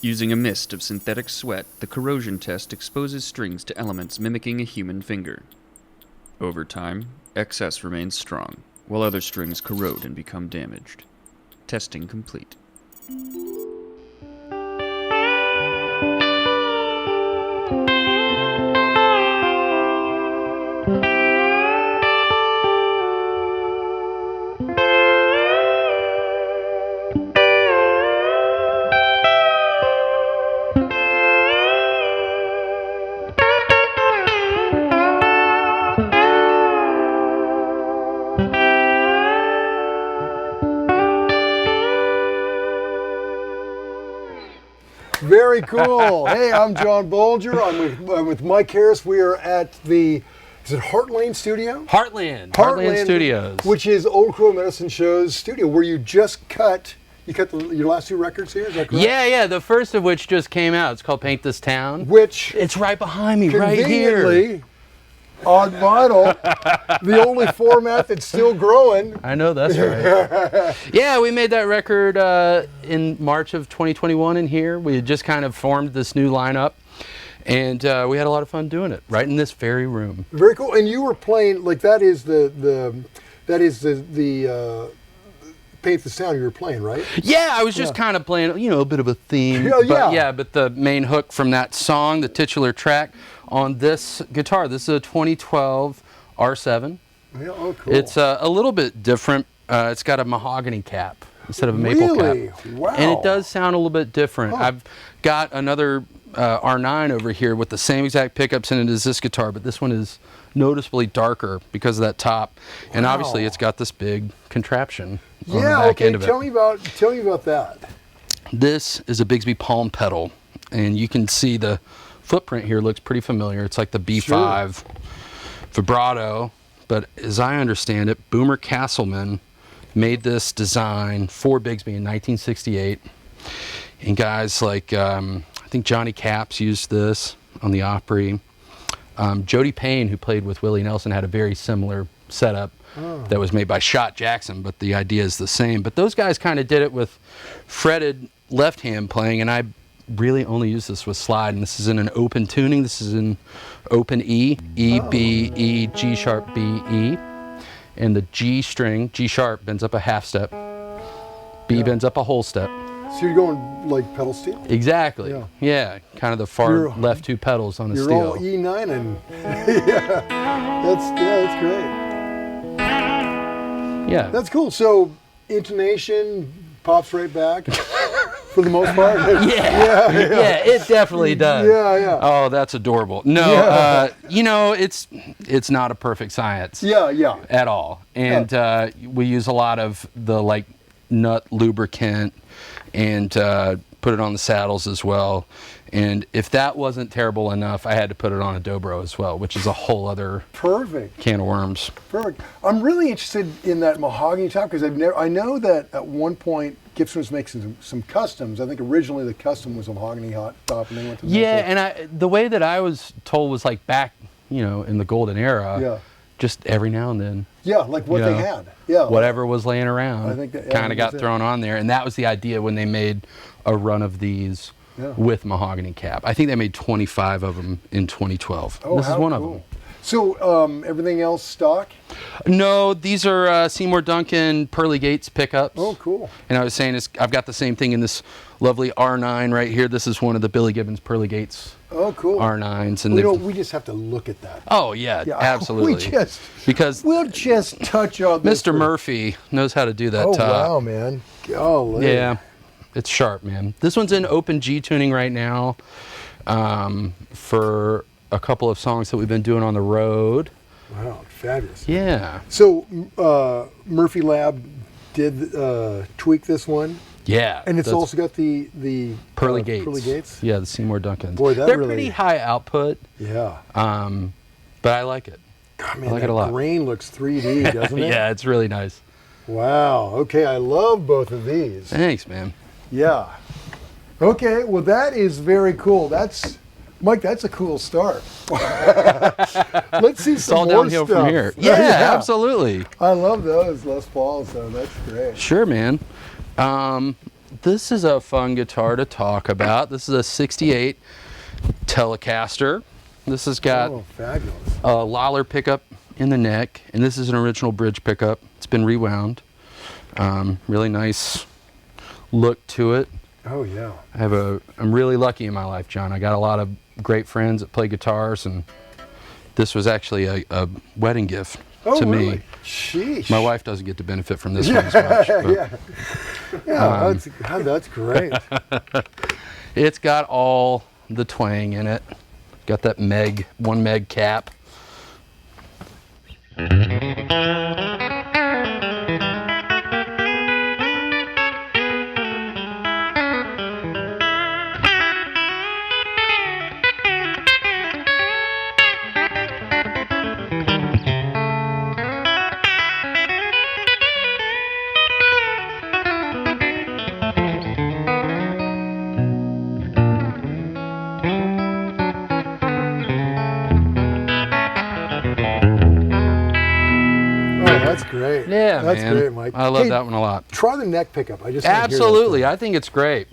Using a mist of synthetic sweat, the corrosion test exposes strings to elements mimicking a human finger. Over time, excess remains strong, while other strings corrode and become damaged. Testing complete. Very cool. Hey, I'm John Bolger. I'm with Mike Harris. We are at the, is it Heartland Studio? Heartland Studios. Which is Old Crow Medicine Show's studio, where you just cut, your last two records here, is that correct? Yeah, the first of which just came out. It's called Paint This Town. Which, it's right behind me, right here. Conveniently, on vinyl, the only format that's still growing. I know, that's right. Yeah, we made that record in March of 2021 in here. We had just kind of formed this new lineup, and we had a lot of fun doing it right in this very room. Very cool. And you were playing, like, that is the Paint This Town you were playing, right? Yeah, I was just kind of playing, a bit of a theme. But the main hook from that song, the titular track, on this guitar. This is a 2012 R7. Yeah, oh, cool. It's a little bit different. It's got a mahogany cap instead of a maple cap. Wow. And it does sound a little bit different. Huh. I've got another R9 over here with the same exact pickups in it as this guitar, but this one is noticeably darker because of that top. And obviously it's got this big contraption on the back end of it. Tell me about that. This is a Bigsby Palm pedal, and you can see the footprint here looks pretty familiar. It's like the B5 vibrato, but as I understand it, Boomer Castleman made this design for Bigsby in 1968, and guys like I think Johnny Capps used this on the Opry. Jody Payne, who played with Willie Nelson, had a very similar setup that was made by Shot Jackson, but the idea is the same. But those guys kind of did it with fretted left hand playing, and I really only use this with slide, and this is in an open tuning. This is in open E, E, B, E, G sharp, B, E, and the G string, G sharp, bends up a half step, B bends up a whole step. So you're going like pedal steel? Exactly. Yeah, kind of the far left two pedals on a steel. You're all E9 and that's great. Yeah. That's cool. So intonation pops right back. For the most part? Yeah, it definitely does. Yeah. Oh, that's adorable. No, it's not a perfect science. Yeah. At all. And we use a lot of the nut lubricant and put it on the saddles as well. And if that wasn't terrible enough, I had to put it on a dobro as well, which is a whole other can of worms. Perfect. I'm really interested in that mahogany top because I know that at one point Gibson was making some customs. I think originally the custom was a mahogany top, and they went to the way that I was told was like back, in the golden era. Yeah. Just every now and then. Yeah, like what they had. Yeah. Whatever was laying around. I think that kind of got thrown on there, and that was the idea when they made a run of these with mahogany cap. I think they made 25 of them in 2012. Oh, this is one of them. So everything else stock? No, these are Seymour Duncan Pearly Gates pickups. Oh, cool. And I was saying, I've got the same thing in this lovely R9 right here. This is one of the Billy Gibbons Pearly Gates R9s. And we just have to look at that. Oh, yeah. Absolutely. We'll just touch on this. Mr. Murphy knows how to do that top. Oh, wow, man. Golly. Yeah, it's sharp, man. This one's in open G tuning right now for a couple of songs that we've been doing on the road. Wow, fabulous. Yeah. So Murphy Lab did tweak this one. Yeah. And it's also got the Pearly Gates. Pearly Gates. Yeah, the Seymour Duncans. Boy, they're pretty high output. Yeah. But I like it. God, man, I like it a lot. Grain looks 3D, doesn't it? Yeah, it's really nice. Wow. Okay, I love both of these. Thanks, man. Yeah. Okay, well that is very cool. Mike, that's a cool start. Let's see some more downhill stuff from here. Yeah, absolutely. I love those Les Pauls, so that's great. Sure, man. this is a fun guitar to talk about. This is a 68 Telecaster. This has got fabulous. a Lollar pickup in the neck, and this is an original bridge pickup. It's been rewound. Really nice look to it. Oh yeah. I'm really lucky in my life, John. I got a lot of great friends that play guitars, and this was actually a wedding gift to really? me. Sheesh. My wife doesn't get to benefit from this one as much. But, That's great. it's got all the twang in it. Got that 1 meg cap. That's great. Yeah, that's man. great, Mike. I love that one a lot. Try the neck pickup. I just wanna hear that Absolutely. thing. I think it's great.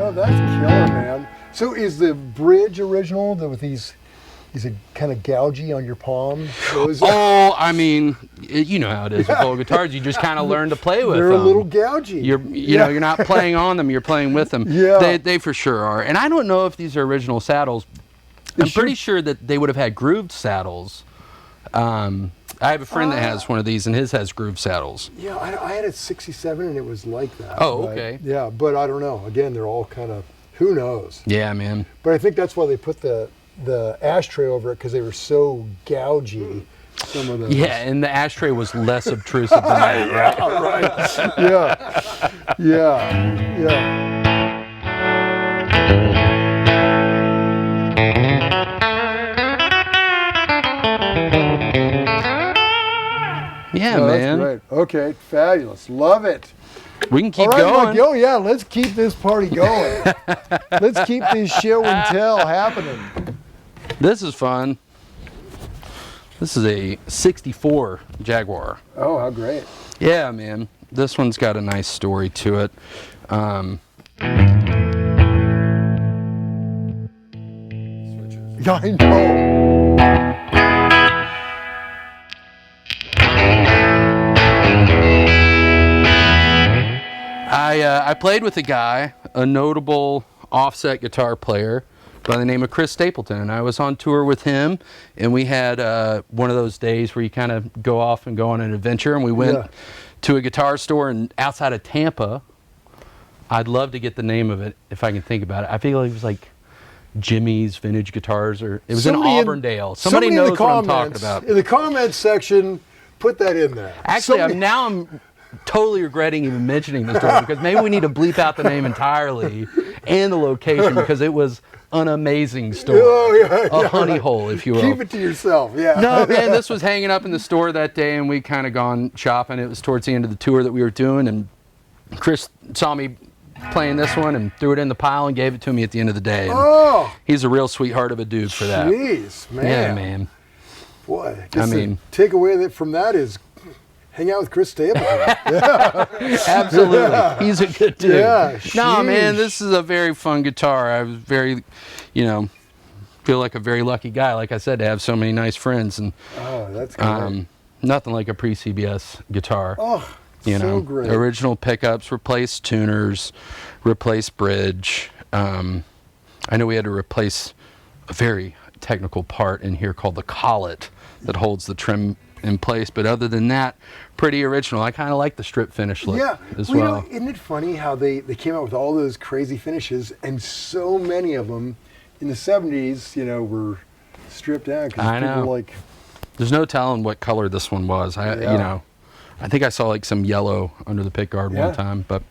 Oh, that's killer, man. So is the bridge original with these? Is it kind of gougy on your palm? Oh, I mean, you know how it is with old guitars. You just kind of learn to play with them. They're a little gougy. You know, you're not playing on them. You're playing with them. Yeah. They for sure are. And I don't know if these are original saddles. I'm pretty sure that they would have had grooved saddles. I have a friend that has one of these, and his has grooved saddles. Yeah, I had a 67, and it was like that. Oh, but, okay. Yeah, but I don't know. Again, they're all kind of, who knows? Yeah, man. But I think that's why they put the ashtray over it, because they were so gougy. Some of those. Yeah, and the ashtray was less obtrusive than that, right? Right. Yeah. Yeah, No, man. That's great. Okay, fabulous. Love it. We can keep All right, going. Mike, yeah, let's keep this party going. Let's keep this show and tell happening. This is fun. This is a 64 Jaguar. Oh, how great. Yeah, man. This one's got a nice story to it. Yeah, I know. I played with a guy, a notable offset guitar player by the name of Chris Stapleton, and I was on tour with him, and we had one of those days where you kind of go off and go on an adventure, and we went to a guitar store outside of Tampa. I'd love to get the name of it if I can think about it. I feel like it was like Jimmy's Vintage Guitars, or it was in Auburndale. Somebody knows what I'm talking about. In the comments section, put that in there. Actually, I'm totally regretting even mentioning this story, because maybe we need to bleep out the name entirely and the location, because it was an amazing store. Oh, yeah, a honey hole, if you will. Keep it to yourself, yeah. No, man, this was hanging up in the store that day, and we kind of gone shopping. It was towards the end of the tour that we were doing, and Chris saw me playing this one and threw it in the pile and gave it to me at the end of the day. And oh! He's a real sweetheart of a dude for that. Jeez, man. Yeah, man. Boy, I mean, the takeaway from that is hang out with Chris Stapleton. Absolutely. He's a good dude. Yeah, no, man, sheesh. this is a very fun guitar. I was very, feel like a very lucky guy, like I said, to have so many nice friends. And Oh, that's great. nothing like a pre-CBS guitar. Oh, You so know, great. original pickups, replaced tuners, replaced bridge. I know we had to replace a very technical part in here called the collet that holds the trim in place. But other than that, pretty original. I kind of like the strip finish look as well. Isn't it funny how they came out with all those crazy finishes, and so many of them in the 70s, were stripped down because I people know. were like, There's no telling what color this one was. I think I saw like some yellow under the pickguard Yeah. one time, but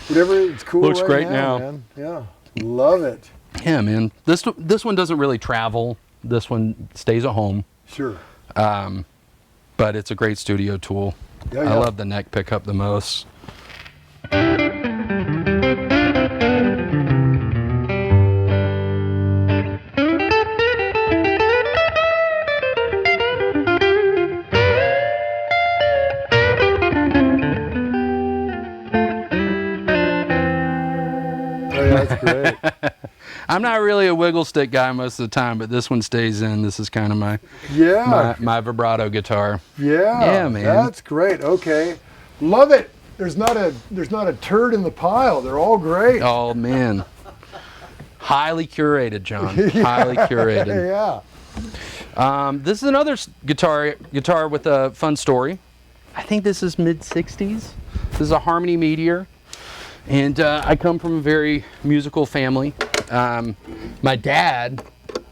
whatever, it's cool. Looks right great now, now. man. Yeah, love it. yeah, man. This one doesn't really travel This one stays at home. Sure. But it's a great studio tool. Yeah, I yeah. love the neck pickup the most. Oh, yeah, that's great. I'm not really a wiggle stick guy most of the time, but this one stays in. This is kind of my my vibrato guitar. Yeah, man. That's great. Okay, love it. There's not a turd in the pile. They're all great. Oh man, highly curated, John. Highly curated. Yeah. This is another guitar with a fun story. I think this is mid '60s. This is a Harmony Meteor, and I come from a very musical family. My dad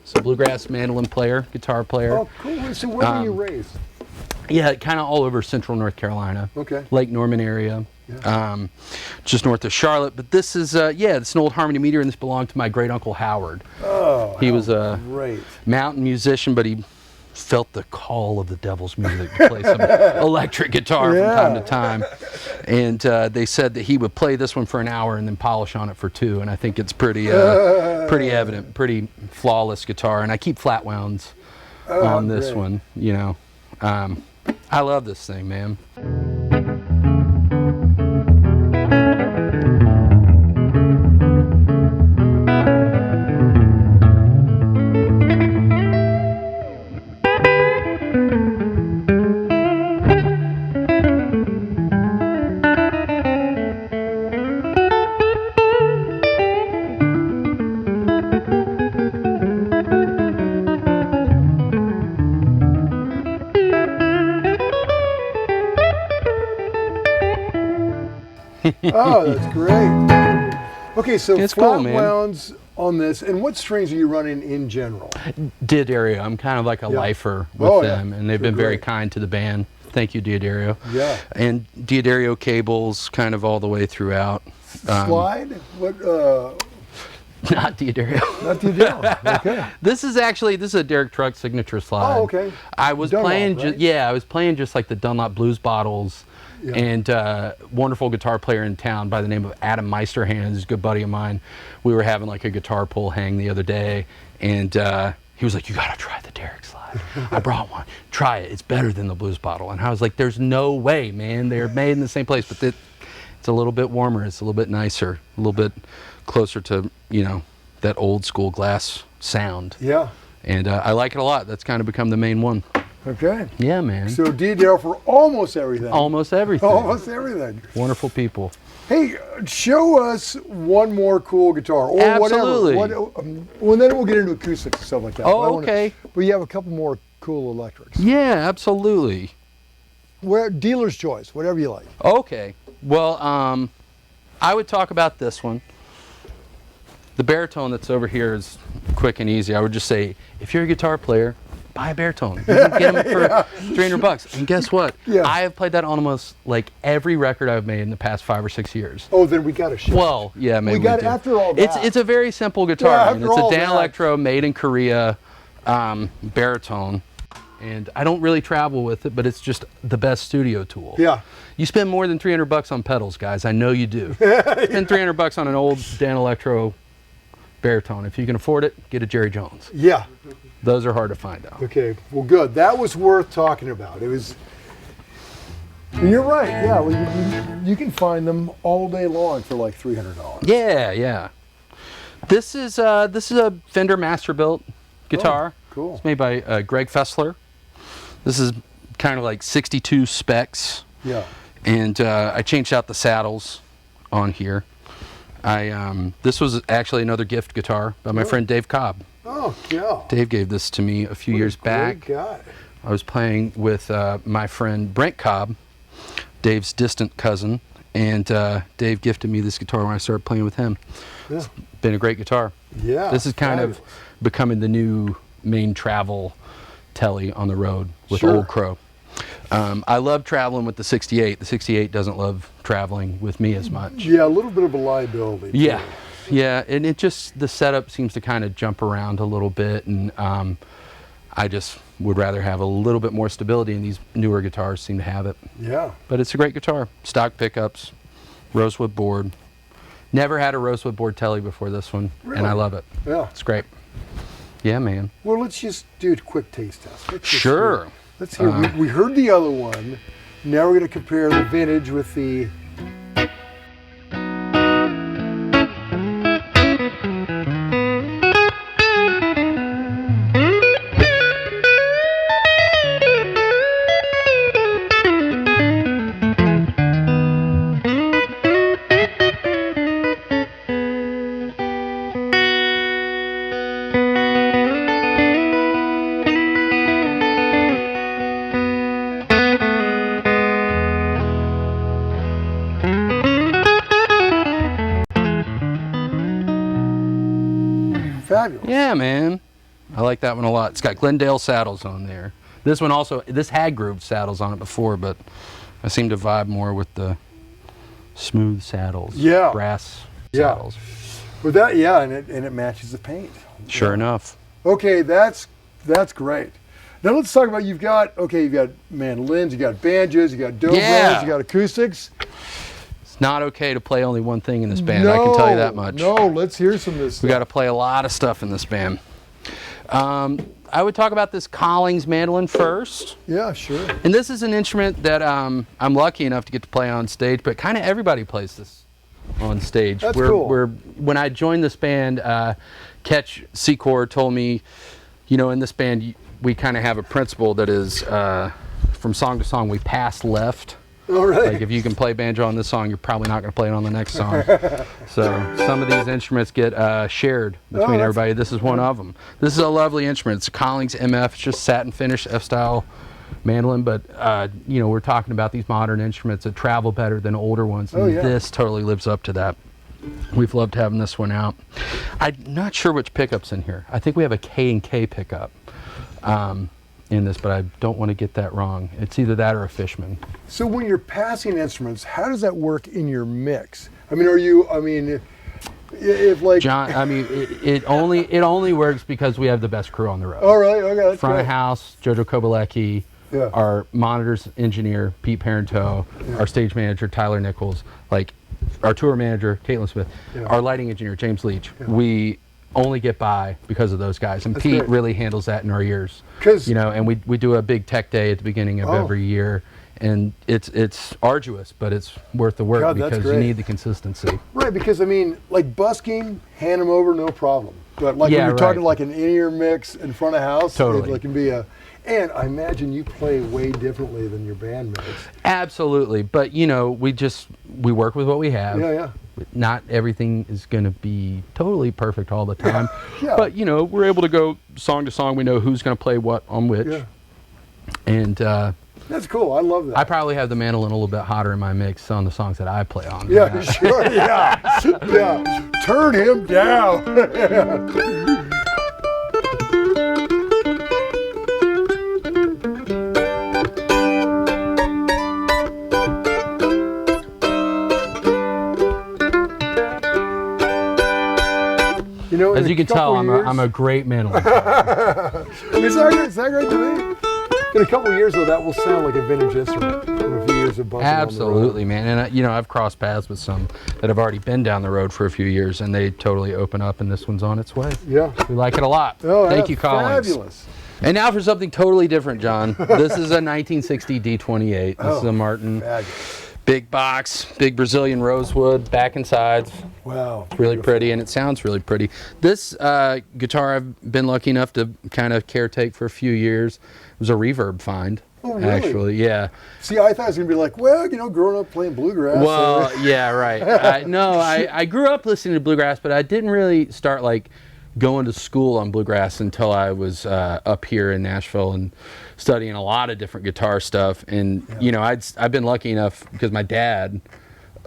is a bluegrass mandolin player, guitar player. Oh, cool. So where were you raised? Yeah, kind of all over central North Carolina. Okay. Lake Norman area. Yeah. Just north of Charlotte. But this is, it's an old Harmony Meteor, and this belonged to my great uncle Howard. Oh, He was a great. mountain musician, but he felt the call of the devil's music to play some electric guitar from time to time. And they said that he would play this one for an hour and then polish on it for 2. And I think it's pretty evident, pretty flawless guitar. And I keep flat wounds on this great. one, you know. I love this thing, man. Oh, that's great. Okay, so It's flat cool, man. wounds on this, and what strings are you running in general? Diodario, I'm kind of like a lifer with Oh, yeah. them, and they've They're been very great. kind to the band. Thank you, Diodario. Yeah. And Diodario cables kind of all the way throughout. Slide? What? Not Diodario. Not the deal. Okay. This is a Derek Truck signature slide. Oh, okay. I was Dunlop, playing, right? I was playing just like the Dunlop blues bottles, Yeah. and wonderful guitar player in town by the name of Adam Meisterhand, is a good buddy of mine. We were having like a guitar pull hang the other day, and he was like, "You gotta try the Derek slide." I brought one. Try it. It's better than the blues bottle. And I was like, "There's no way, man. They're made in the same place, but it's a little bit warmer. It's a little bit nicer, a little bit closer to that old school glass sound." Yeah. And I like it a lot. That's kind of become the main one. Okay. Yeah, man. So Diodario for almost everything. Almost everything. Almost everything. Wonderful people. Hey, show us one more cool guitar, or Absolutely. whatever. Well, then we'll get into acoustics and stuff like that. Oh, But I wanna- okay. But you have a couple more cool electrics. Yeah, absolutely. Where dealer's choice, whatever you like. Okay. Well, I would talk about this one. The baritone that's over here is quick and easy. I would just say, if you're a guitar player, buy a baritone. You can get them for $300. And guess what? Yeah. I have played that on almost like every record I've made in the past 5 or 6 years. Oh, then we got to show. Well, yeah, maybe we got do. after all that. It's a very simple guitar. Yeah, I mean, after it's a all Dan that. Electro made in Korea baritone, and I don't really travel with it, but it's just the best studio tool. Yeah. You spend more than $300 on pedals, guys. I know you do. Spend $300 on an old Dan Electro baritone. If you can afford it, get a Jerry Jones. Yeah. Those are hard to find out. Okay. Well, good. That was worth talking about. It was. You're right. Yeah. Well, you can find them all day long for like $300. Yeah, yeah. This is a Fender Masterbuilt guitar. Oh, cool. It's made by Greg Fessler. This is kind of like 62 specs. Yeah. And I changed out the saddles on here. This was actually another gift guitar by my friend Dave Cobb. Oh, yeah. Dave gave this to me a few years back. Great guy. I was playing with my friend Brent Cobb, Dave's distant cousin, and Dave gifted me this guitar when I started playing with him. Yeah. It's been a great guitar. Yeah. This is kind of fabulous. becoming the new main travel telly on the road with Sure. Old Crow. I love traveling with the 68. The 68 doesn't love traveling with me as much. Yeah, a little bit of a liability. Yeah, too. yeah, and it just, the setup seems to kind of jump around a little bit, and I just would rather have a little bit more stability, and these newer guitars seem to have it. Yeah. But it's a great guitar. Stock pickups, rosewood board. Never had a rosewood board telly before this one, and I love it. Yeah. It's great. Yeah, man. Well, let's just do a quick taste test. Sure. Let's hear. We heard the other one. Now we're going to compare the vintage with the. Fabulous. Yeah, man. I like that one a lot. It's got Glendale saddles on there. This one also, this had grooved saddles on it before, but I seem to vibe more with the smooth saddles. Yeah. Brass Yeah. saddles. With that, yeah, and it matches the paint. Sure enough. Okay, that's great. Now let's talk about you've got mandolins, you got banjos, you got dobras, Yeah. you got acoustics. It's not okay to play only one thing in this band, I can tell you that much. No, let's hear some of this. We got to play a lot of stuff in this band. I would talk about this Collings mandolin first. Yeah, sure. And this is an instrument that I'm lucky enough to get to play on stage, but kind of everybody plays this on stage. That's cool. When I joined this band, Ketch Secor told me, in this band, we kind of have a principle that is from song to song, we pass left. All right. Like if you can play banjo on this song, you're probably not going to play it on the next song. So some of these instruments get shared between everybody. This is one of them. This is a lovely instrument. It's a Collings MF. It's just satin finish F-style mandolin. But we're talking about these modern instruments that travel better than older ones. And this totally lives up to that. We've loved having this one out. I'm not sure which pickup's in here. I think we have a K&K pickup. In this, but I don't want to get that wrong. It's either that or a Fishman. So when you're passing instruments, how does that work in your mix? If like John, it only works because we have the best crew on the road. All right, okay. That's Front great. of house, Jojo Kobalecki, our monitors engineer, Pete Parento, our stage manager, Tyler Nichols, like our tour manager, Caitlin Smith, our lighting engineer, James Leach. We only get by because of those guys, and Pete really handles that in our ears. And we do a big tech day at the beginning of every year, and it's arduous, but it's worth the work because you need the consistency. Right, because like busking, hand them over, no problem. But like when you're talking like an in-ear mix in front of house, it can be a. And I imagine you play way differently than your band mates. Absolutely, but we work with what we have. Yeah. Not everything is going to be totally perfect all the time. But we're able to go song to song. We know who's going to play what on which. Yeah. And that's cool. I love that. I probably have the mandolin a little bit hotter in my mix on the songs that I play on. Yeah, sure. Yeah. Turn him down. As you can tell, I'm a great mandolin. Is that great to me? In a couple of years, though, that will sound like a vintage instrument from a few years of busting. Absolutely, man. And I've crossed paths with some that have already been down the road for a few years, and they totally open up, and this one's on its way. Yeah, we like it a lot. Oh, thank you, Collings. Fabulous. And now for something totally different, John. This is a 1960 D28. This is a Martin. Fabulous. Big box, big Brazilian rosewood, back and sides. Wow. It's really pretty, and it sounds really pretty. This guitar I've been lucky enough to kind of caretake for a few years. It was a reverb find. Oh, really? Actually, yeah. See, I thought it was going to be like, growing up playing bluegrass. Well, yeah, right. I grew up listening to bluegrass, but I didn't really start going to school on bluegrass until I was up here in Nashville and studying a lot of different guitar stuff. And I've been lucky enough because my dad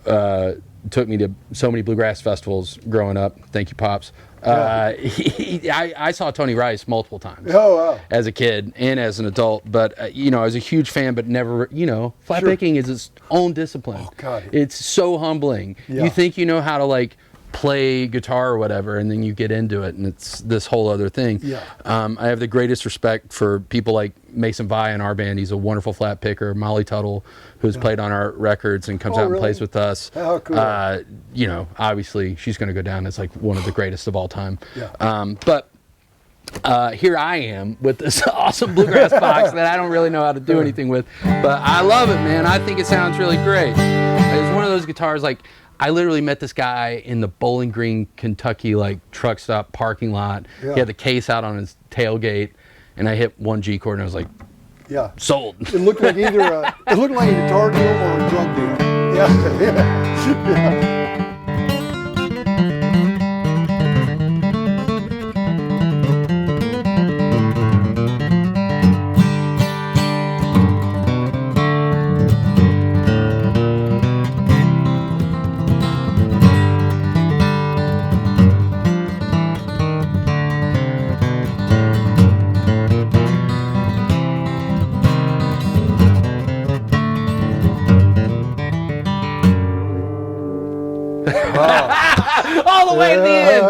took me to so many bluegrass festivals growing up. Thank you, Pops. I saw Tony Rice multiple times as a kid and as an adult. But I was a huge fan, but never. Flat picking is its own discipline. Oh God, it's so humbling. You think you know how to play guitar or whatever, and then you get into it, and it's this whole other thing. Yeah. I have the greatest respect for people like Mason Vai in our band. He's a wonderful flat picker. Molly Tuttle, who's played on our records and comes out and plays with us. Oh, cool. You know, obviously she's going to go down as like one of the greatest of all time. Yeah. But here I am with this awesome bluegrass box that I don't really know how to do anything with, but I love it, man. I think it sounds really great. It's one of those guitars, like, I literally met this guy in the Bowling Green, Kentucky, like, truck stop parking lot. Yeah. He had the case out on his tailgate, and I hit one G chord, and I was like, sold. It looked like either a guitar deal or a drug deal. Yeah. Yeah. All the way to the end.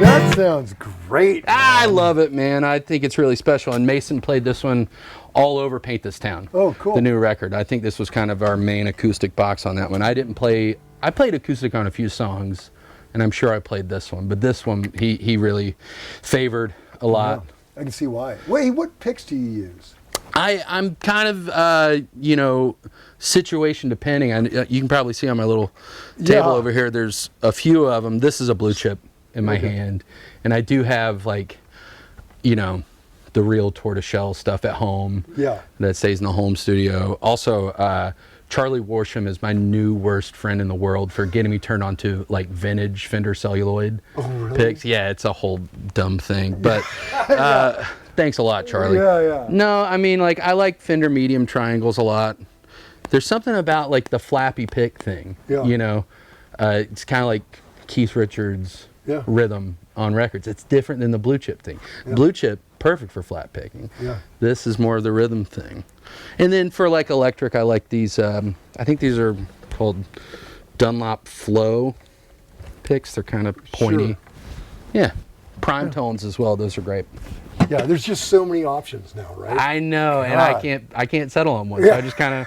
That sounds great. I love it, man. I think it's really special. And Mason played this one all over Paint This Town. Oh, cool. The new record. I think this was kind of our main acoustic box on that one. I played acoustic on a few songs, and I'm sure I played this one. But this one, he really favored a lot. Yeah, I can see why. Wait, what picks do you use? I'm kind of, you know, situation depending. You can probably see on my little table over here, there's a few of them. This is a blue chip in my hand. And I do have, like, you know, the real tortoiseshell stuff at home. Yeah. That stays in the home studio. Also, Charlie Worsham is my new worst friend in the world for getting me turned on to, like, vintage Fender celluloid picks. Yeah, it's a whole dumb thing. But thanks a lot, Charlie. Yeah. No, I mean, like, I like Fender medium triangles a lot. There's something about, like, the flappy pick thing. Yeah. You know? It's kind of like Keith Richards' rhythm on records. It's different than the blue chip thing. Yeah. Blue chip, perfect for flat picking. Yeah. This is more of the rhythm thing. And then for, like, electric, I like these, I think these are called Dunlop Flow picks. They're kind of pointy. Sure. Yeah. Prime tones as well. Those are great. Yeah, there's just so many options now, right? I know, and I can't settle on one. So I just kind of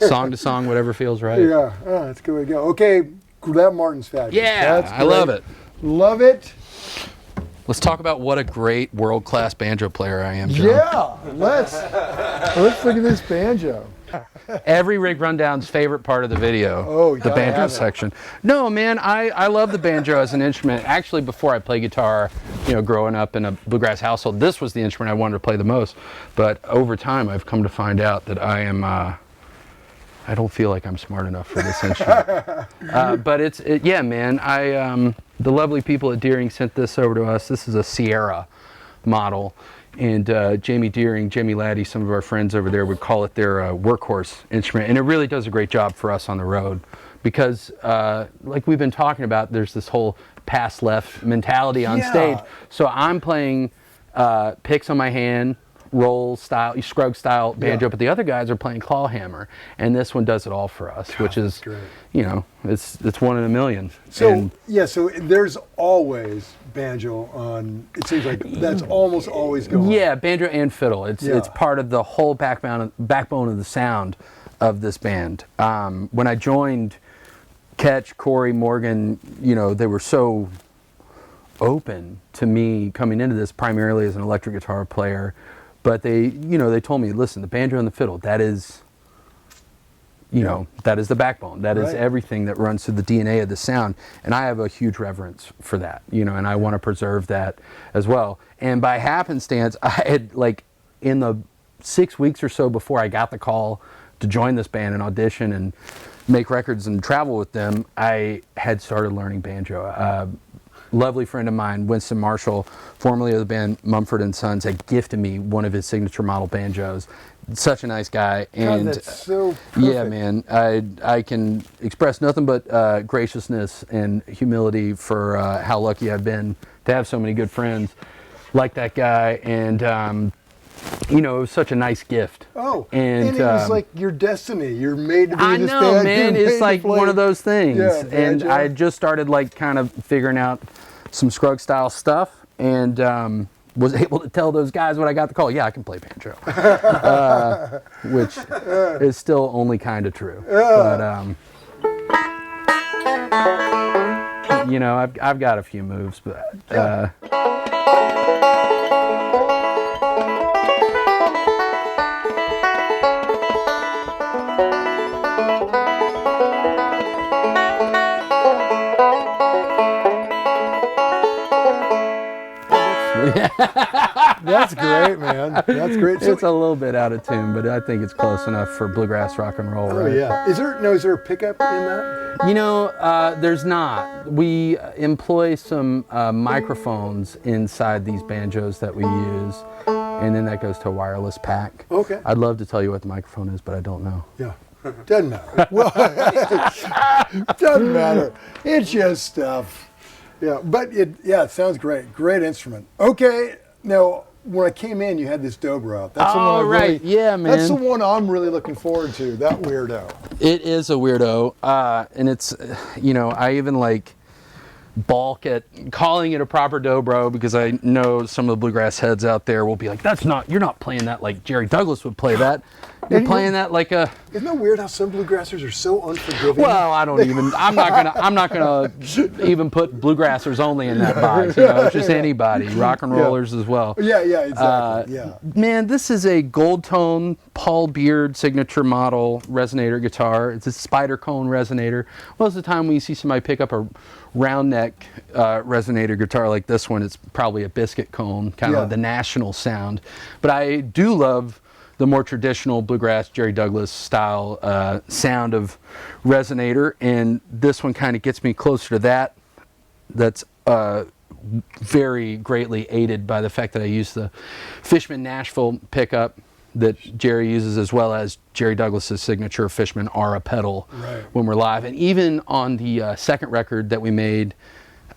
song to song, whatever feels right. Yeah, that's a good way to go. Okay, that Martin's fabulous. Yeah, I love it. Love it. Let's talk about what a great world-class banjo player I am, John. Yeah, let's look at this banjo. Every Rig Rundown's favorite part of the video, the banjo section. No, man, I love the banjo as an instrument. Actually, before I played guitar, you know, growing up in a bluegrass household, this was the instrument I wanted to play the most. But over time, I've come to find out that I am, I don't feel like I'm smart enough for this instrument. But yeah, man, the lovely people at Deering sent this over to us. This is a Sierra model. And Jamie Deering, Jamie Laddie, some of our friends over there would call it their workhorse instrument. And it really does a great job for us on the road because, like we've been talking about, there's this whole pass left mentality on stage. So I'm playing picks on my hand, roll style, Scruggs style banjo, but the other guys are playing claw hammer. And this one does it all for us, which is, you know, it's one in a million. So, so there's always banjo on, it seems like that's almost always going. Yeah, banjo and fiddle. It's part of the whole backbone of the sound of this band. When I joined Ketch, Corey, Morgan, you know, they were so open to me coming into this primarily as an electric guitar player, but they told me, listen, the banjo and the fiddle, that is, you know, that is the backbone. That is everything that runs through the DNA of the sound. And I have a huge reverence for that, you know, and I want to preserve that as well. And by happenstance, I had, like, in the 6 weeks or so before I got the call to join this band and audition and make records and travel with them, I had started learning banjo. Lovely friend of mine, Winston Marshall, formerly of the band Mumford & Sons, had gifted me one of his signature model banjos. Such a nice guy. And God, that's so perfect. Yeah, man, I can express nothing but graciousness and humility for how lucky I've been to have so many good friends like that guy. And you know, it was such a nice gift. Oh, and it was like your destiny. You're made to be this band. I know, man. It's like one of those things. Yeah, and I just started like kind of figuring out some Scruggs style stuff, and was able to tell those guys when I got the call, yeah, I can play banjo, which is still only kind of true. But you know, I've got a few moves, but. That's great, man. That's great. So, it's a little bit out of tune, but I think it's close enough for bluegrass rock and roll, right? Oh yeah. Is there a pickup in that? You know, there's not. We employ some microphones inside these banjos that we use, and then that goes to a wireless pack. Okay. I'd love to tell you what the microphone is, but I don't know. Yeah. Doesn't matter. Well, doesn't matter. It's just stuff. Yeah, but it sounds great. Great instrument. Okay, now when I came in, you had this dobro. That's the one right. Yeah, man. That's the one I'm really looking forward to. That weirdo. It is a weirdo, and it's, you know, I even like balk at calling it a proper dobro because I know some of the bluegrass heads out there will be like, you're not playing that like Jerry Douglas would play that. You're playing that like a. Isn't that weird how some bluegrassers are so unforgiving? Well, I'm not gonna even put bluegrassers only in that box. You know, it's just anybody, rock and rollers as well. Yeah, exactly. Man, this is a gold tone Paul Beard signature model resonator guitar. It's a spider cone resonator. Most of the time when you see somebody pick up a round neck resonator guitar like this one, it's probably a biscuit cone, kind of the national sound. But I do love the more traditional bluegrass Jerry Douglas style sound of resonator, and this one kind of gets me closer to that. That's very greatly aided by the fact that I use the Fishman Nashville pickup that Jerry uses, as well as Jerry Douglas's signature Fishman R pedal when we're live. And even on the second record that we made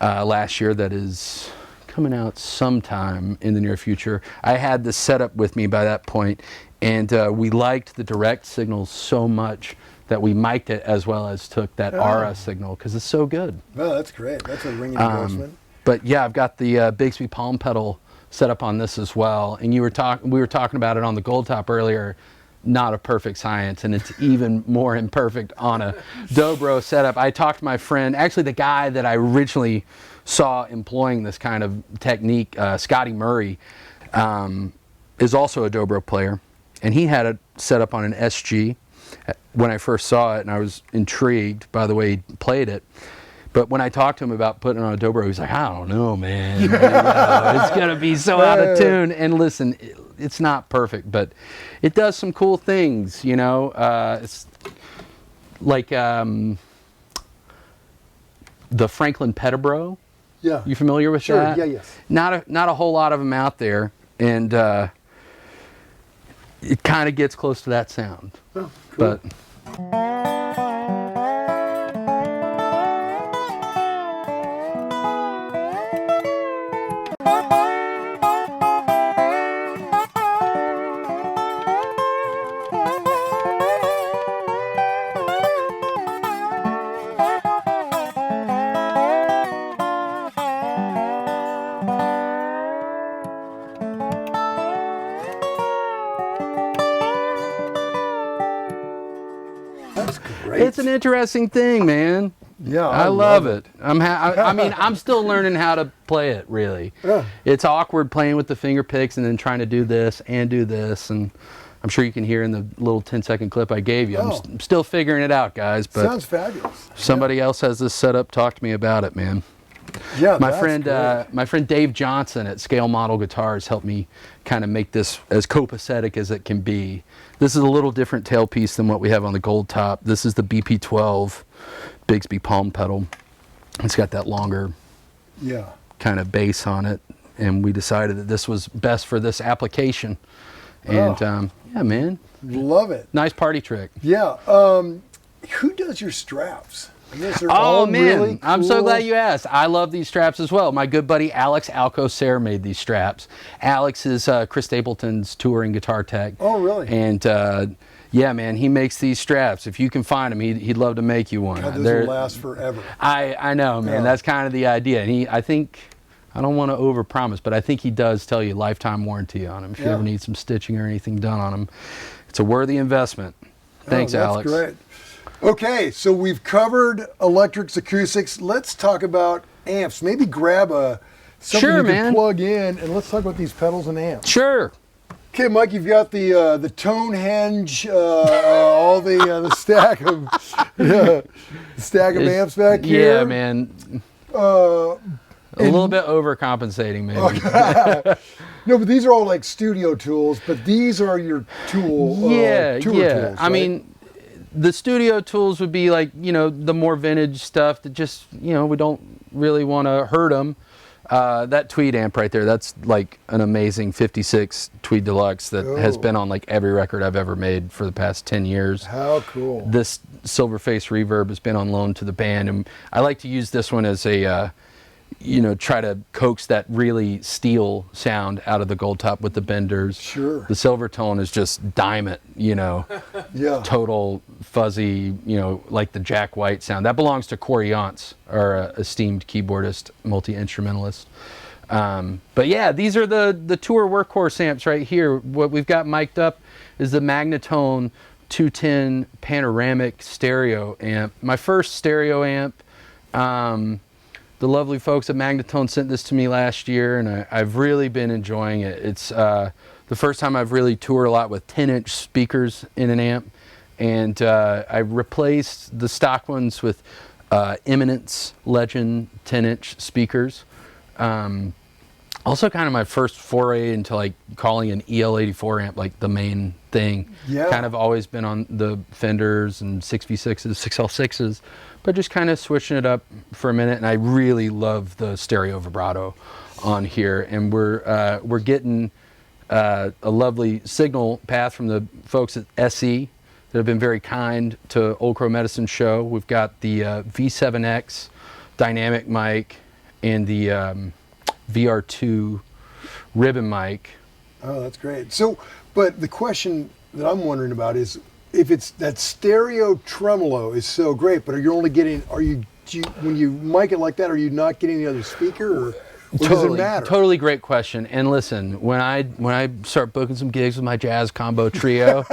last year that is coming out sometime in the near future, I had this setup with me by that point, and we liked the direct signals so much that we mic'd it as well as took that Ara signal because it's so good. Well, that's great. That's a ringing endorsement. But yeah, I've got the Bigsby palm pedal set up on this as well, and we were talking about it on the Gold Top earlier. Not a perfect science, and it's even more imperfect on a dobro setup. I talked to my friend, actually the guy that I originally saw employing this kind of technique, Scotty Murray, is also a dobro player, and he had it set up on an SG when I first saw it, and I was intrigued by the way he played it. But when I talked to him about putting it on a dobro, he's like, I don't know, man. You know, it's going to be so out of tune. And listen, it's not perfect, but it does some cool things, you know. It's like the Franklin Pedalboard. Yeah. You familiar with that? Sure, yes. Not a whole lot of them out there, and it kind of gets close to that sound. Oh, cool. But it's an interesting thing, man. Yeah, I love it. I mean, I'm still learning how to play it, really. Yeah. It's awkward playing with the finger picks and then trying to do this and do this. And I'm sure you can hear in the little 10-second clip I gave you. I'm still figuring it out, guys. But sounds fabulous. Somebody else has this set up. Talk to me about it, man. Yeah, my friend Dave Johnson at Scale Model Guitars helped me kind of make this as copacetic as it can be. This is a little different tailpiece than what we have on the Gold Top. This is the BP12 Bigsby palm pedal. It's got that longer kind of bass on it, and we decided that this was best for this application. And yeah, man. Love it. Nice party trick. Yeah. Who does your straps? And these are Oh all man, really I'm so cool. glad you asked. I love these straps as well. My good buddy Alex Alcocer made these straps. Alex is Chris Stapleton's touring guitar tech. Oh, really? And yeah, man, he makes these straps. If you can find them, he'd love to make you one. God, those will last forever. I know, man. Yeah. That's kind of the idea. And I think, I don't want to overpromise, but I think he does tell you lifetime warranty on them. If you Yeah. ever need some stitching or anything done on them, it's a worthy investment. Thanks, that's Alex. Great. Okay, so we've covered electrics, acoustics. Let's talk about amps. Maybe grab something Sure, you can man. plug in, and let's talk about these pedals and amps. Sure. Okay, Mike, you've got the Tonehenge, all the stack of amps back here. Yeah, man. Uh, A little bit overcompensating, maybe. no, but these are all like studio tools. But these are your tour tools. I right? mean, the studio tools would be like, the more vintage stuff that just, we don't really want to hurt them. That Tweed amp right there, that's like an amazing 56 Tweed Deluxe that has been on like every record I've ever made for the past 10 years. How cool. This Silverface reverb has been on loan to the band, and I like to use this one as a try to coax that really steel sound out of the gold top with the benders. Sure. The silver tone is just diamond, Yeah. total fuzzy, like the Jack White sound. That belongs to Corey Yance, our esteemed keyboardist, multi-instrumentalist. But yeah, these are the tour workhorse amps right here. What we've got mic'd up is the Magnatone 210 panoramic stereo amp. My first stereo amp. The lovely folks at Magnatone sent this to me last year, and I've really been enjoying it. It's the first time I've really toured a lot with 10-inch speakers in an amp, and I replaced the stock ones with Eminence Legend 10-inch speakers. Also kind of my first foray into like calling an EL84 amp like the main thing. Yeah. Kind of always been on the Fenders and 6V6s, 6L6s, but just kind of switching it up for a minute. And I really love the stereo vibrato on here. And we're getting a lovely signal path from the folks at SE that have been very kind to Old Crow Medicine show. We've got the V7X dynamic mic and the VR2 ribbon mic. Oh, that's great. So, but the question that I'm wondering about is if it's that stereo tremolo is so great, but when you mic it like that, are you not getting the other speaker, or does it matter? Totally great question. And listen, when I start booking some gigs with my jazz combo trio,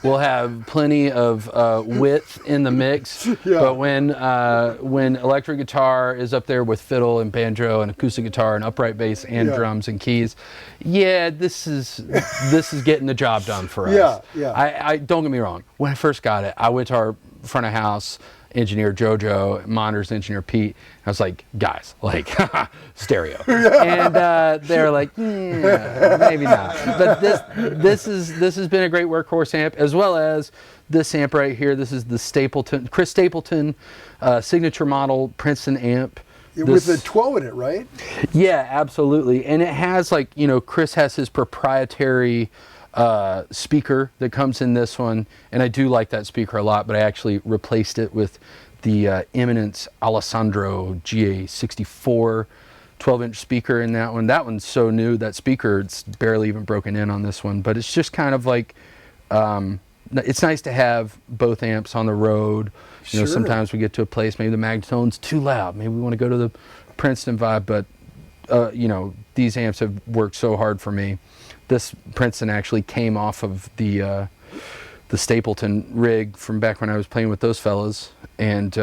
we'll have plenty of width in the mix. Yeah. But when electric guitar is up there with fiddle and banjo and acoustic guitar and upright bass and Yeah. drums and keys, this is getting the job done for us. Yeah, yeah. I don't get me wrong. When I first got it, I went to our front of house engineer Jojo, monitors engineer Pete. I was like, guys, like stereo, and they're like, maybe not. But this has been a great workhorse amp, as well as this amp right here. This is the Chris Stapleton signature model Princeton amp. With the 12 in it, right? Yeah, absolutely. And it has Chris has his proprietary speaker that comes in this one, and I do like that speaker a lot, but I actually replaced it with the Eminence Alessandro GA64 12-inch speaker in that one. That one's so new, that speaker, it's barely even broken in on this one, but it's just kind of like, it's nice to have both amps on the road. Sure. Sometimes we get to a place, maybe the Magnatone's too loud, maybe we want to go to the Princeton vibe, but these amps have worked so hard for me. This Princeton actually came off of the Stapleton rig from back when I was playing with those fellas, and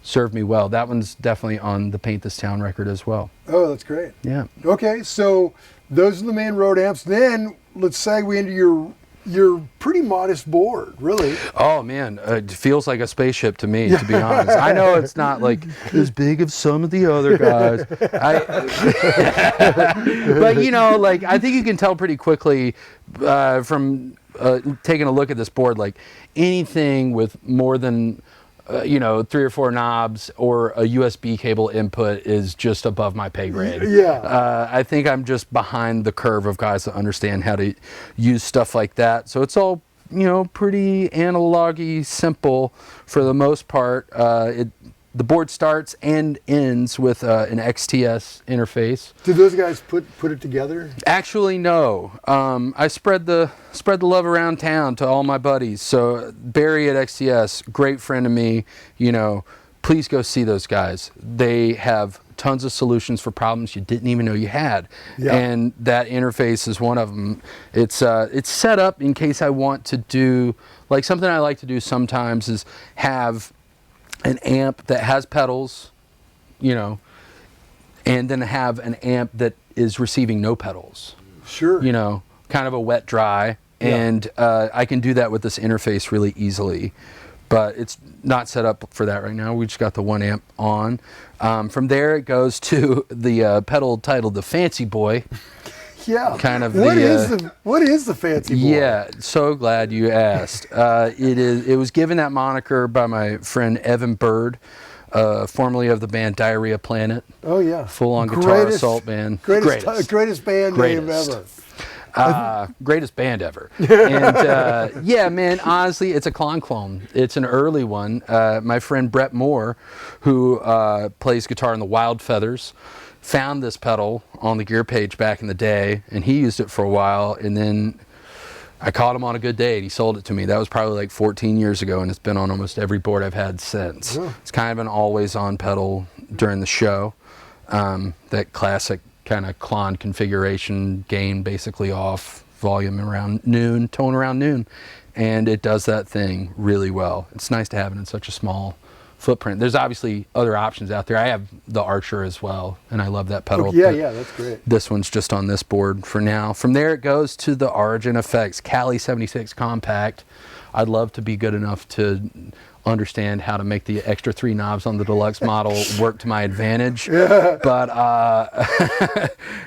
served me well. That one's definitely on the Paint This Town record as well. Oh, that's great. Yeah. Okay, so those are the main road amps. Then let's segue into your pretty modest board, really. Oh man, it feels like a spaceship to me, to be honest. I know it's not like as big as some of the other guys. But I think you can tell pretty quickly from taking a look at this board, like anything with more than 3 or 4 knobs or a USB cable input is just above my pay grade. Yeah. I think I'm just behind the curve of guys that understand how to use stuff like that. So it's all pretty analog-y, simple for the most part. The board starts and ends with an XTS interface. Did those guys put it together? Actually, no. I spread the love around town to all my buddies. So Barry at XTS, great friend of me. Please go see those guys. They have tons of solutions for problems you didn't even know you had. Yeah. And that interface is one of them. It's set up in case I want to do, like something I like to do sometimes is have an amp that has pedals, and then have an amp that is receiving no pedals. Sure. Kind of a wet dry. Yeah. And I can do that with this interface really easily. But it's not set up for that right now. We just got the one amp on. From there, it goes to the pedal titled the Fancy Boy. Yeah. Kind of what is the Fancy Boy? Yeah, so glad you asked. It was given that moniker by my friend Evan Bird, formerly of the band Diarrhea Planet. Oh yeah. Full-on guitar assault band. Greatest band name ever. Greatest band ever. And yeah, man, honestly, it's a clone. It's an early one. My friend Brett Moore, who plays guitar in the Wild Feathers, found this pedal on the gear page back in the day, and he used it for a while, and then I caught him on a good day and he sold it to me. That was probably like 14 years ago, and it's been on almost every board I've had since. Yeah. It's kind of an always on pedal during the show. That classic kind of clon configuration, gain basically off, volume around noon, tone around noon, and it does that thing really well. It's nice to have it in such a small footprint. There's obviously other options out there. I have the Archer as well, and I love that pedal. Yeah, that's great. This one's just on this board for now. From there, it goes to the Origin Effects Cali 76 Compact. I'd love to be good enough to understand how to make the extra 3 knobs on the deluxe model work to my advantage, but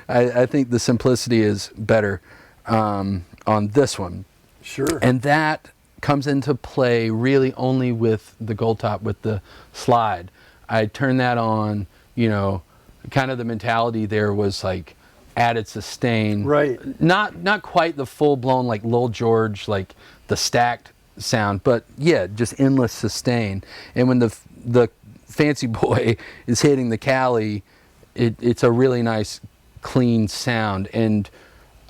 I think the simplicity is better on this one. Sure. And that comes into play really only with the gold top, with the slide. I turn that on, kind of the mentality there was like added sustain. Right. Not quite the full-blown like Lil George, like the stacked sound, but yeah, just endless sustain. And when the Fancy Boy is hitting the Cali, it's a really nice clean sound. And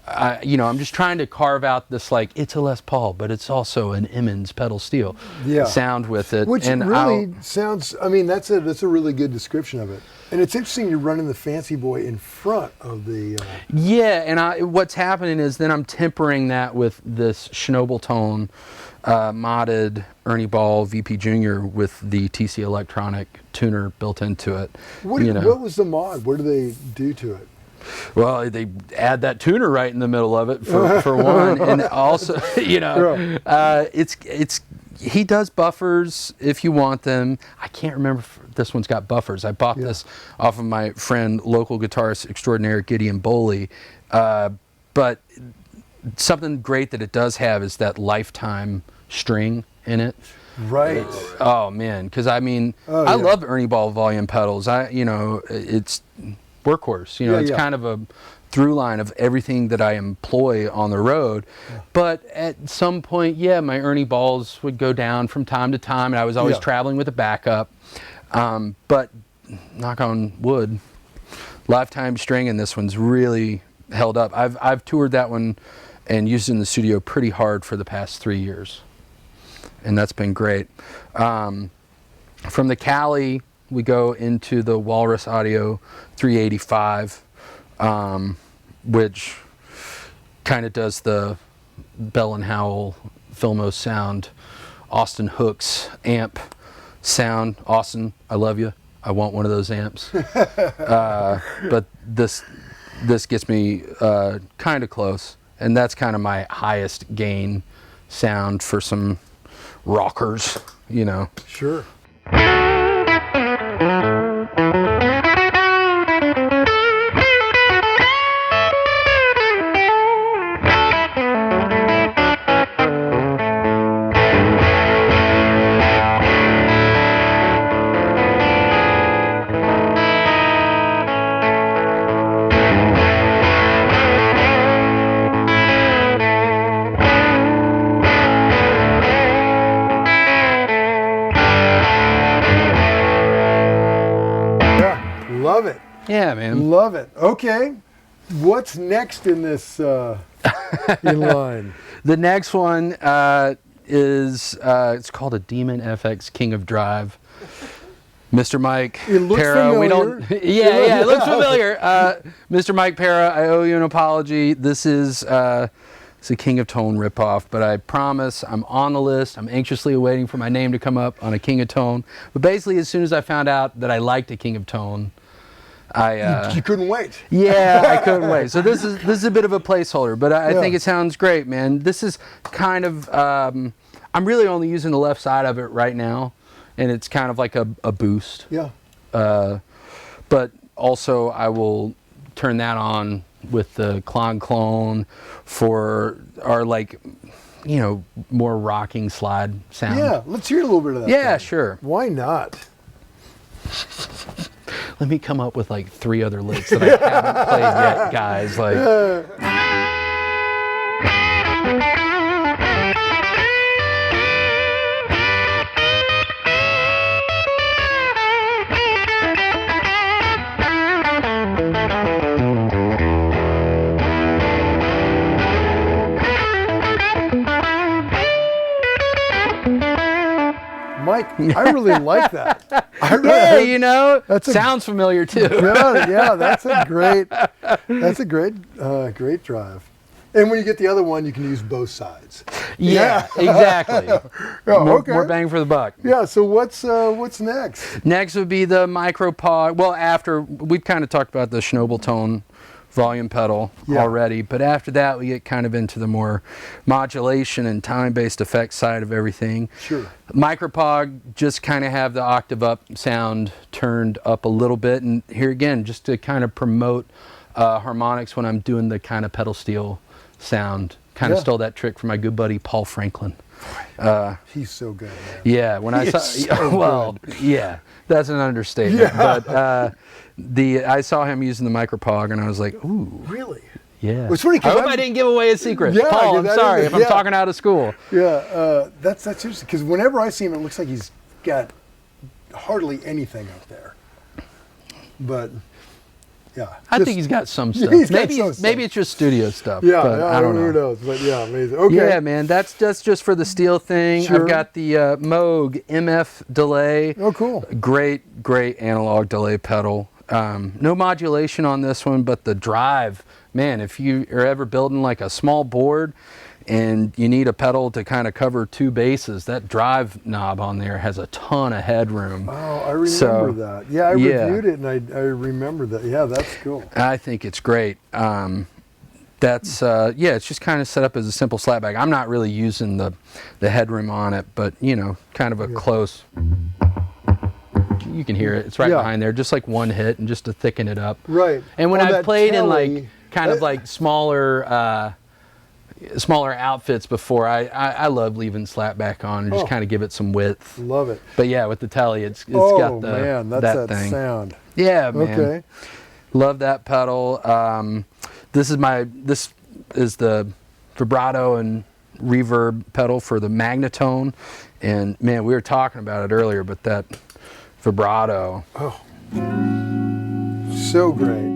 I'm just trying to carve out this, like, it's a Les Paul, but it's also an Emmons pedal steel sound with it. Which and really sounds, that's a really good description of it. And it's interesting you're running the Fancy Boy in front of the... Yeah, and what's happening is then I'm tempering that with this Schnobel tone modded Ernie Ball VP Jr. with the TC Electronic tuner built into it. What was the mod? What do they do to it? Well, they add that tuner right in the middle of it for one, and also, he does buffers if you want them. I can't remember if this one's got buffers. I bought this off of my friend, local guitarist extraordinaire Gideon Boley, but something great that it does have is that lifetime string in it. Right. Oh man, because I love Ernie Ball volume pedals. It's workhorse. It's kind of a through line of everything that I employ on the road. Yeah. But at some point, my Ernie Balls would go down from time to time, and I was always traveling with a backup. But knock on wood, lifetime string, and this one's really held up. I've toured that one and used it in the studio pretty hard for the past 3 years, and that's been great. From the Cali, we go into the Walrus Audio 385, which kind of does the Bell and Howell Filmo sound, Austin Hooks amp sound. Austin, I love you. I want one of those amps. But this gets me kind of close, and that's kind of my highest gain sound for some rockers, Sure. Yeah, man. Love it. Okay. What's next in this in line? The next one is it's called a Demon FX King of Drive. Mr. Mike It looks Para, familiar. we don't. Yeah, it looks familiar. Mr. Mike Para, I owe you an apology. This is it's a King of Tone ripoff, but I promise I'm on the list. I'm anxiously awaiting for my name to come up on a King of Tone. But basically, as soon as I found out that I liked a King of Tone, You couldn't wait. yeah, I couldn't wait. So this is a bit of a placeholder, but I think it sounds great, man. This is kind of I'm really only using the left side of it right now, and it's kind of like a boost. Yeah. But also I will turn that on with the clone for our more rocking slide sound. Yeah. Let's hear a little bit of that. Yeah, thing. sure. Why not? Let me come up with like 3 other licks that I haven't played yet, guys. Mike, I really like that. Yeah, That's a- sounds familiar too. Yeah, that's a great drive. And when you get the other one, you can use both sides. Yeah, exactly. Okay. More bang for the buck. Yeah. So what's next? Next would be the micropod. Well, after we've kind of talked about the Schnobel tone volume pedal already, but after that we get kind of into the more modulation and time-based effects side of everything. Sure. Micropod just kind of have the octave up sound turned up a little bit, and here again just to kind of promote harmonics when I'm doing the kind of pedal steel sound. Kind of stole that trick from my good buddy Paul Franklin. He's so good, man. Yeah, when I saw, so yeah, that's an understatement. Yeah. But I saw him using the micropog, and I was like, ooh, Really? yeah. It's funny I 'cause hope I'm- I didn't give away a secret, Yeah, Paul. I'm that sorry is- if I'm yeah. talking out of school. Yeah. That's interesting because whenever I see him, it looks like he's got hardly anything up there. But yeah, I think he's got some stuff. He's got maybe some it's, stuff. maybe it's just studio stuff. Yeah, but I don't know. Who knows? But yeah, amazing. Okay. Yeah, man, that's just for the steel thing. Sure. I've got the Moog MF delay. Oh, cool. Great analog delay pedal. No modulation on this one, but the drive, man, if you are ever building like a small board and you need a pedal to kind of cover 2 basses, that drive knob on there has a ton of headroom. Oh, I remember that. Yeah, I reviewed it and I remember that. Yeah, that's cool. I think it's great. It's just kind of set up as a simple slapback. I'm not really using the headroom on it, but kind of a close. You can hear it. It's right behind there, just like one hit, and just to thicken it up. Right. And when On I've that played in telly, like kind of like smaller outfits before, I love leaving slapback on and just kind of give it some width. Love it. But yeah, with the telly, it's Oh got the man, that's that thing. sound. Yeah, man. Okay. Love that pedal. This is the vibrato and reverb pedal for the Magnatone, and man, we were talking about it earlier, but that vibrato. So great.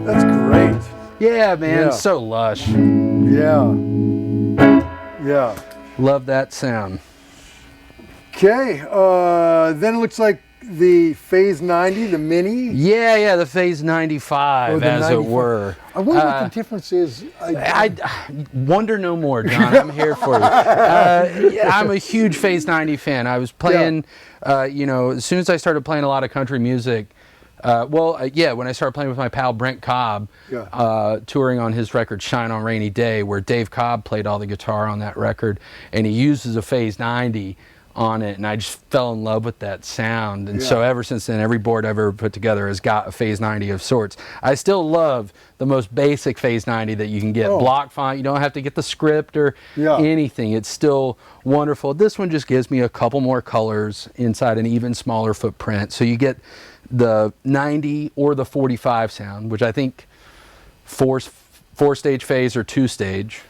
That's great. Yeah, man, Yeah. so lush. Yeah. Yeah. Love that sound. Okay. Then it looks like the Phase 90, the Mini? Yeah, the Phase 95, Or the as 95. it were. I wonder what the difference is. I wonder no more, John. I'm here for you. I'm a huge Phase 90 fan. I was playing, as soon as I started playing a lot of country music, when I started playing with my pal Brent Cobb, touring on his record Shine on Rainy Day, where Dave Cobb played all the guitar on that record, and he uses a Phase 90 on it, and I just fell in love with that sound. And so ever since then, every board I've ever put together has got a Phase 90 of sorts. I still love the most basic Phase 90 that you can get. Block font, you don't have to get the script or anything. It's still wonderful. This one just gives me a couple more colors inside an even smaller footprint. So you get the 90 or the 45 sound, which I think four-stage phase or two-stage.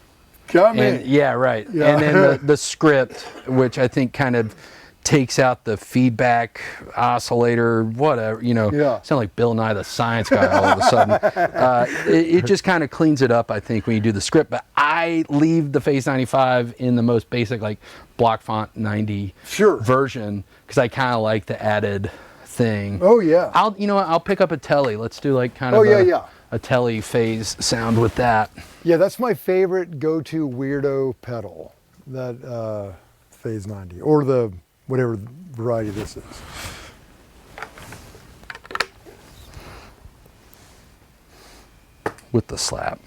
Got me. And, yeah, right. Yeah. And then the script, which I think kind of takes out the feedback oscillator, whatever, sound like Bill Nye the Science Guy all of a sudden. It just kind of cleans it up, I think, when you do the script. But I leave the Phase 95 in the most basic, like block font 90 version, because I kind of like the added thing. Oh, yeah. I'll pick up a Telly. Let's do like kind of a Telly phase sound with that. Yeah, that's my favorite go-to weirdo pedal, that Phase 90, or the whatever variety this is. With the slap.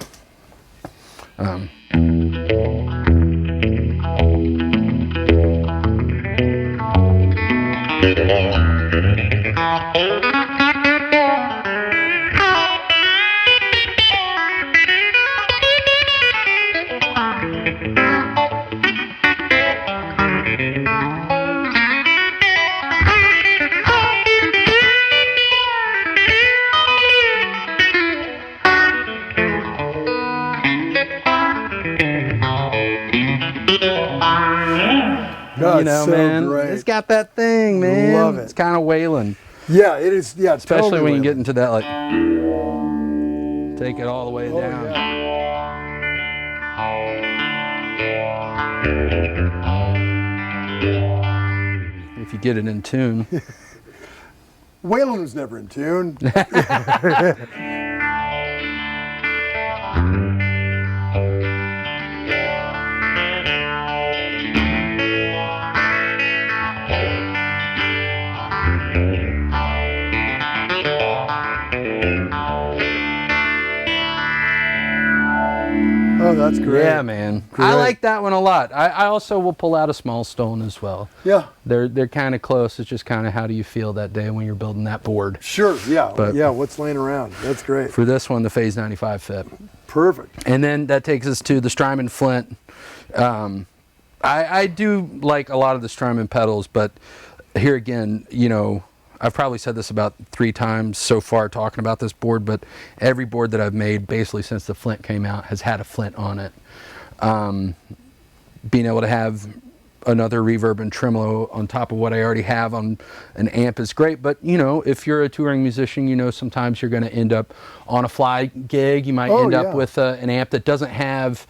So man, great. it's got that thing, man. Love it. It's kind of wailing. Yeah, it is. Yeah, it's especially totally when you wailing. get into that, like, take it all the way down. Yeah. If you get it in tune. Waylon was never in tune. Oh, that's great. Yeah, man. Great. I like that one a lot. I also will pull out a small stone as well. Yeah. They're kind of close. It's just kind of how do you feel that day when you're building that board. Sure, yeah. But yeah, what's laying around? That's great. For this one, the Phase 95 fit. Perfect. And then that takes us to the Strymon Flint. I do like a lot of the Strymon pedals, but here again, I've probably said this about 3 times so far talking about this board, but every board that I've made basically since the Flint came out has had a Flint on it. Being able to have another reverb and tremolo on top of what I already have on an amp is great, but if you're a touring musician, sometimes you're going to end up on a fly gig. You might end up with an amp that doesn't have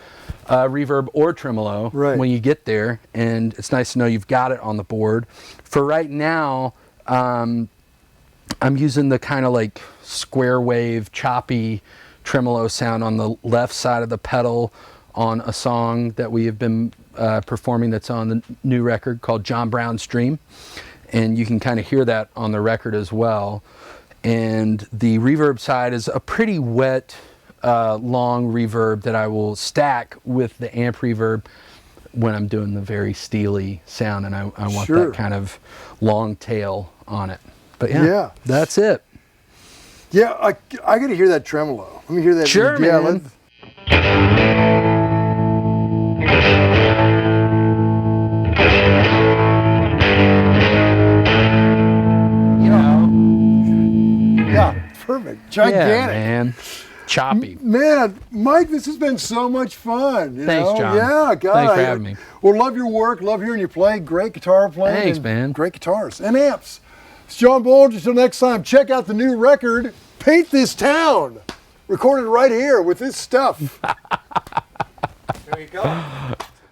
reverb or tremolo when you get there, and it's nice to know you've got it on the board. For right now, I'm using the kind of like square wave, choppy tremolo sound on the left side of the pedal on a song that we have been performing that's on the new record called John Brown's Dream. And you can kind of hear that on the record as well. And the reverb side is a pretty wet, long reverb that I will stack with the amp reverb when I'm doing the very steely sound, and I want that kind of long tail on it. But yeah, that's it. Yeah, I got to hear that tremolo. Let me hear that. Sure, man. Yeah, perfect. Gigantic. Yeah, man. Choppy. Man, Mike, this has been so much fun. Thanks, John. Yeah, God. Thanks for having me. Well, love your work. Love hearing you play. Great guitar playing. Thanks, man. Great guitars and amps. It's John Bolge. Until next time, check out the new record, Paint This Town. Recorded right here with this stuff. There you go.